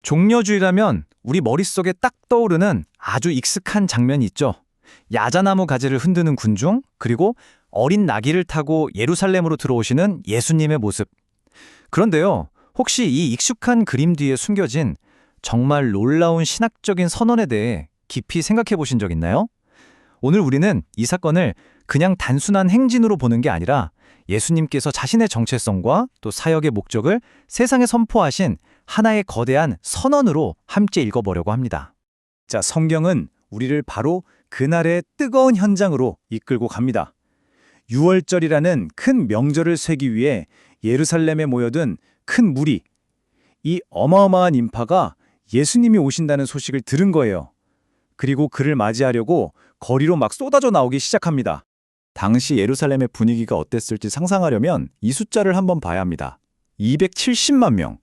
종려주의라면 우리 머릿속에 딱 떠오르는 아주 익숙한 장면이 있죠. 야자나무 가지를 흔드는 군중, 그리고 어린 나귀를 타고 예루살렘으로 들어오시는 예수님의 모습. 그런데요, 혹시 이 익숙한 그림 뒤에 숨겨진 정말 놀라운 신학적인 선언에 대해 깊이 생각해 보신 적 있나요? 오늘 우리는 이 사건을 그냥 단순한 행진으로 보는 게 아니라 예수님께서 자신의 정체성과 또 사역의 목적을 세상에 선포하신 하나의 거대한 선언으로 함께 읽어보려고 합니다. 자, 성경은 우리를 바로 그날의 뜨거운 현장으로 이끌고 갑니다. 유월절이라는 큰 명절을 쇠기 위해 예루살렘에 모여든 큰 무리, 이 어마어마한 인파가 예수님이 오신다는 소식을 들은 거예요. 그리고 그를 맞이하려고 거리로 막 쏟아져 나오기 시작합니다. 당시 예루살렘의 분위기가 어땠을지 상상하려면 이 숫자를 한번 봐야 합니다. 270만 명.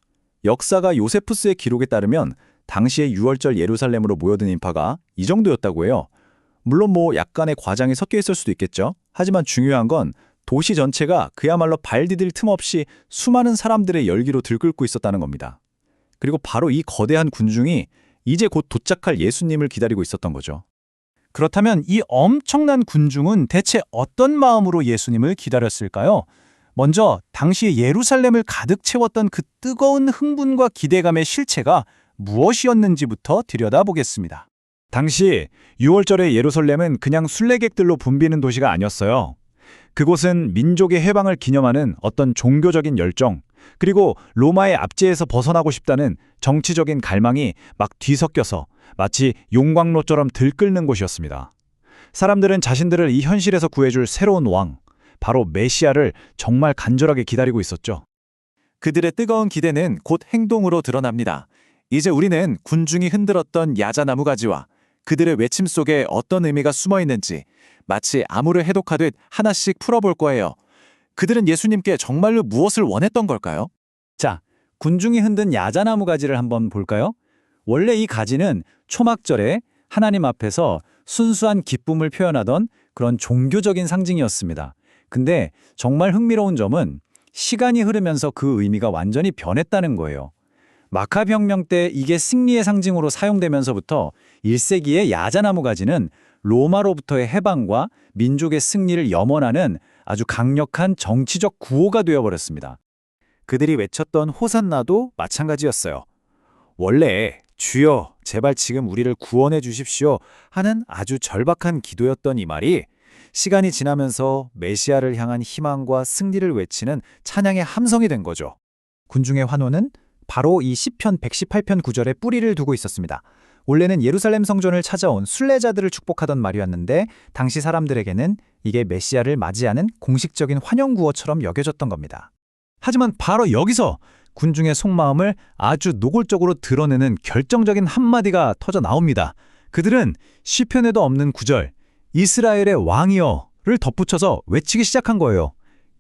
역사가 요세푸스의 기록에 따르면 당시의 유월절 예루살렘으로 모여든 인파가 이 정도였다고 해요. 물론 약간의 과장이 섞여 있을 수도 있겠죠. 하지만 중요한 건 도시 전체가 그야말로 발 디딜 틈 없이 수많은 사람들의 열기로 들끓고 있었다는 겁니다. 그리고 바로 이 거대한 군중이 이제 곧 도착할 예수님을 기다리고 있었던 거죠. 그렇다면 이 엄청난 군중은 대체 어떤 마음으로 예수님을 기다렸을까요? 먼저 당시 예루살렘을 가득 채웠던 그 뜨거운 흥분과 기대감의 실체가 무엇이었는지부터 들여다보겠습니다. 당시 6월절의 예루살렘은 그냥 순례객들로 붐비는 도시가 아니었어요. 그곳은 민족의 해방을 기념하는 어떤 종교적인 열정, 그리고 로마의 압제에서 벗어나고 싶다는 정치적인 갈망이 막 뒤섞여서 마치 용광로처럼 들끓는 곳이었습니다. 사람들은 자신들을 이 현실에서 구해줄 새로운 왕, 바로 메시아를 정말 간절하게 기다리고 있었죠. 그들의 뜨거운 기대는 곧 행동으로 드러납니다. 이제 우리는 군중이 흔들었던 야자나무 가지와 그들의 외침 속에 어떤 의미가 숨어 있는지 마치 암호를 해독하듯 하나씩 풀어볼 거예요. 그들은 예수님께 정말로 무엇을 원했던 걸까요? 자, 군중이 흔든 야자나무 가지를 한번 볼까요? 원래 이 가지는 초막절에 하나님 앞에서 순수한 기쁨을 표현하던 그런 종교적인 상징이었습니다. 근데 정말 흥미로운 점은 시간이 흐르면서 그 의미가 완전히 변했다는 거예요. 마카비혁명 때 이게 승리의 상징으로 사용되면서부터 1세기의 야자나무 가지는 로마로부터의 해방과 민족의 승리를 염원하는 아주 강력한 정치적 구호가 되어버렸습니다. 그들이 외쳤던 호산나도 마찬가지였어요. 원래 주여 제발 지금 우리를 구원해 주십시오 하는 아주 절박한 기도였던 이 말이 시간이 지나면서 메시아를 향한 희망과 승리를 외치는 찬양의 함성이 된 거죠. 군중의 환호는 바로 이 시편 118편 구절에 뿌리를 두고 있었습니다. 원래는 예루살렘 성전을 찾아온 순례자들을 축복하던 말이었는데 당시 사람들에게는 이게 메시아를 맞이하는 공식적인 환영 구호처럼 여겨졌던 겁니다. 하지만 바로 여기서 군중의 속마음을 아주 노골적으로 드러내는 결정적인 한마디가 터져 나옵니다. 그들은 시편에도 없는 구절 이스라엘의 왕이여를 덧붙여서 외치기 시작한 거예요.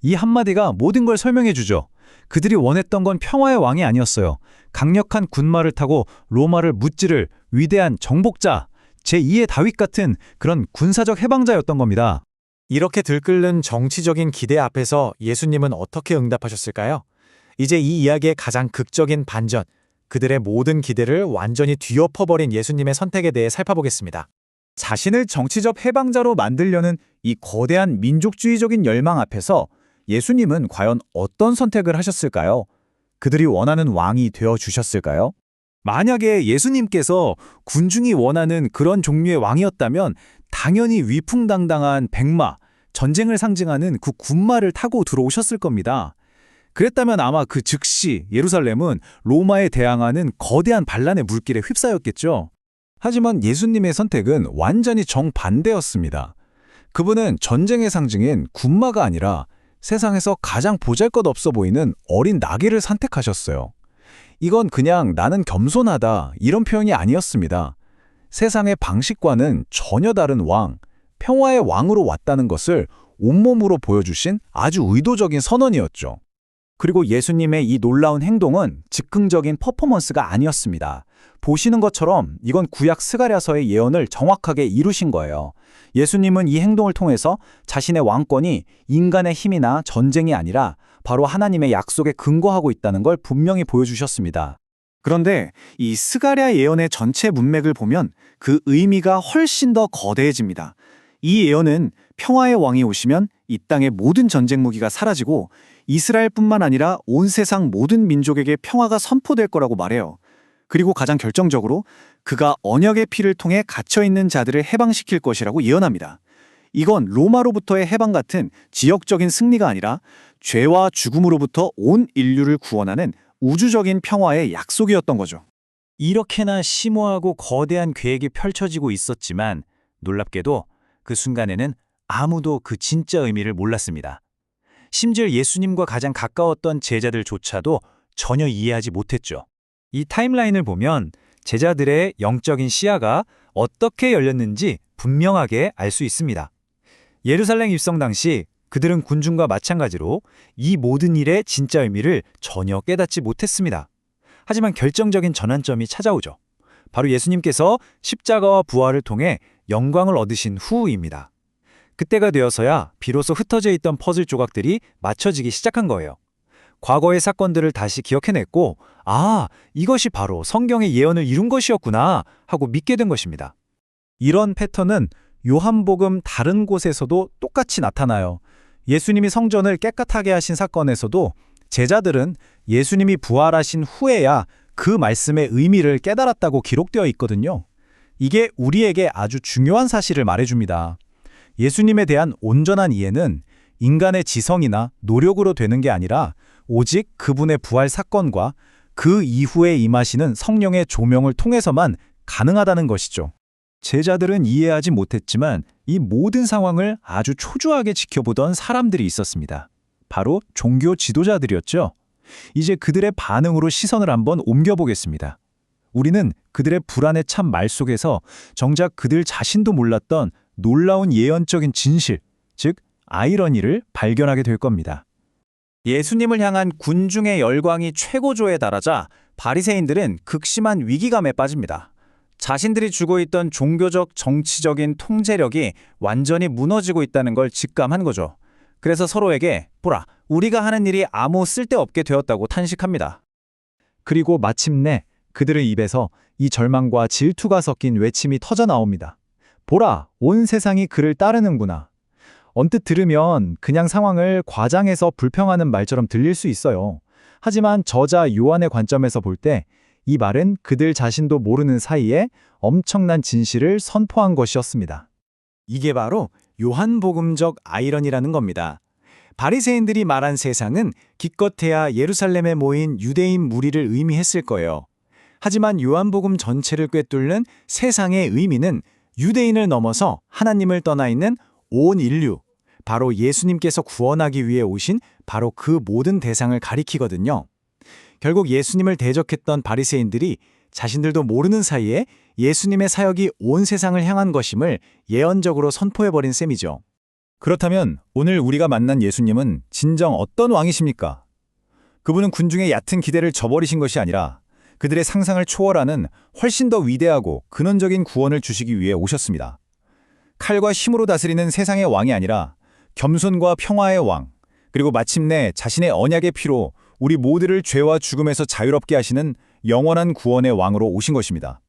이 한마디가 모든 걸 설명해 주죠. 그들이 원했던 건 평화의 왕이 아니었어요. 강력한 군마를 타고 로마를 무찌를 위대한 정복자, 제2의 다윗 같은 그런 군사적 해방자였던 겁니다. 이렇게 들끓는 정치적인 기대 앞에서 예수님은 어떻게 응답하셨을까요? 이제 이 이야기의 가장 극적인 반전, 그들의 모든 기대를 완전히 뒤엎어버린 예수님의 선택에 대해 살펴보겠습니다. 자신을 정치적 해방자로 만들려는 이 거대한 민족주의적인 열망 앞에서 예수님은 과연 어떤 선택을 하셨을까요? 그들이 원하는 왕이 되어주셨을까요? 만약에 예수님께서 군중이 원하는 그런 종류의 왕이었다면 당연히 위풍당당한 백마, 전쟁을 상징하는 그 군마를 타고 들어오셨을 겁니다. 그랬다면 아마 그 즉시 예루살렘은 로마에 대항하는 거대한 반란의 물길에 휩싸였겠죠. 하지만 예수님의 선택은 완전히 정반대였습니다. 그분은 전쟁의 상징인 군마가 아니라 세상에서 가장 보잘것없어 보이는 어린 나귀를 선택하셨어요. 이건 그냥 나는 겸손하다 이런 표현이 아니었습니다. 세상의 방식과는 전혀 다른 왕, 평화의 왕으로 왔다는 것을 온몸으로 보여주신 아주 의도적인 선언이었죠. 그리고 예수님의 이 놀라운 행동은 즉흥적인 퍼포먼스가 아니었습니다. 보시는 것처럼 이건 구약 스가랴서의 예언을 정확하게 이루신 거예요. 예수님은 이 행동을 통해서 자신의 왕권이 인간의 힘이나 전쟁이 아니라 바로 하나님의 약속에 근거하고 있다는 걸 분명히 보여주셨습니다. 그런데 이 스가랴 예언의 전체 문맥을 보면 그 의미가 훨씬 더 거대해집니다. 이 예언은 평화의 왕이 오시면 이 땅의 모든 전쟁 무기가 사라지고 이스라엘뿐만 아니라 온 세상 모든 민족에게 평화가 선포될 거라고 말해요. 그리고 가장 결정적으로 그가 언약의 피를 통해 갇혀있는 자들을 해방시킬 것이라고 예언합니다. 이건 로마로부터의 해방 같은 지역적인 승리가 아니라 죄와 죽음으로부터 온 인류를 구원하는 우주적인 평화의 약속이었던 거죠. 이렇게나 심오하고 거대한 계획이 펼쳐지고 있었지만 놀랍게도 그 순간에는 아무도 그 진짜 의미를 몰랐습니다. 심지어 예수님과 가장 가까웠던 제자들조차도 전혀 이해하지 못했죠. 이 타임라인을 보면 제자들의 영적인 시야가 어떻게 열렸는지 분명하게 알 수 있습니다. 예루살렘 입성 당시 그들은 군중과 마찬가지로 이 모든 일의 진짜 의미를 전혀 깨닫지 못했습니다. 하지만 결정적인 전환점이 찾아오죠. 바로 예수님께서 십자가와 부활을 통해 영광을 얻으신 후입니다. 그때가 되어서야 비로소 흩어져 있던 퍼즐 조각들이 맞춰지기 시작한 거예요. 과거의 사건들을 다시 기억해냈고, 아, 이것이 바로 성경의 예언을 이룬 것이었구나 하고 믿게 된 것입니다. 이런 패턴은 요한복음 다른 곳에서도 똑같이 나타나요. 예수님이 성전을 깨끗하게 하신 사건에서도 제자들은 예수님이 부활하신 후에야 그 말씀의 의미를 깨달았다고 기록되어 있거든요. 이게 우리에게 아주 중요한 사실을 말해줍니다. 예수님에 대한 온전한 이해는 인간의 지성이나 노력으로 되는 게 아니라 오직 그분의 부활 사건과 그 이후에 임하시는 성령의 조명을 통해서만 가능하다는 것이죠. 제자들은 이해하지 못했지만 이 모든 상황을 아주 초조하게 지켜보던 사람들이 있었습니다. 바로 종교 지도자들이었죠. 이제 그들의 반응으로 시선을 한번 옮겨보겠습니다. 우리는 그들의 불안의 참 말 속에서 정작 그들 자신도 몰랐던 놀라운 예언적인 진실, 즉 아이러니를 발견하게 될 겁니다. 예수님을 향한 군중의 열광이 최고조에 달하자 바리새인들은 극심한 위기감에 빠집니다. 자신들이 쥐고 있던 종교적, 정치적인 통제력이 완전히 무너지고 있다는 걸 직감한 거죠. 그래서 서로에게 보라, 우리가 하는 일이 아무 쓸데없게 되었다고 탄식합니다. 그리고 마침내 그들의 입에서 이 절망과 질투가 섞인 외침이 터져 나옵니다. 보라, 온 세상이 그를 따르는구나. 언뜻 들으면 그냥 상황을 과장해서 불평하는 말처럼 들릴 수 있어요. 하지만 저자 요한의 관점에서 볼 때 이 말은 그들 자신도 모르는 사이에 엄청난 진실을 선포한 것이었습니다. 이게 바로 요한복음적 아이러니라는 겁니다. 바리새인들이 말한 세상은 기껏해야 예루살렘에 모인 유대인 무리를 의미했을 거예요. 하지만 요한복음 전체를 꿰뚫는 세상의 의미는 유대인을 넘어서 하나님을 떠나 있는 온 인류, 바로 예수님께서 구원하기 위해 오신 바로 그 모든 대상을 가리키거든요. 결국 예수님을 대적했던 바리새인들이 자신들도 모르는 사이에 예수님의 사역이 온 세상을 향한 것임을 예언적으로 선포해버린 셈이죠. 그렇다면 오늘 우리가 만난 예수님은 진정 어떤 왕이십니까? 그분은 군중의 얕은 기대를 저버리신 것이 아니라 그들의 상상을 초월하는 훨씬 더 위대하고 근원적인 구원을 주시기 위해 오셨습니다. 칼과 힘으로 다스리는 세상의 왕이 아니라 겸손과 평화의 왕, 그리고 마침내 자신의 언약의 피로 우리 모두를 죄와 죽음에서 자유롭게 하시는 영원한 구원의 왕으로 오신 것입니다.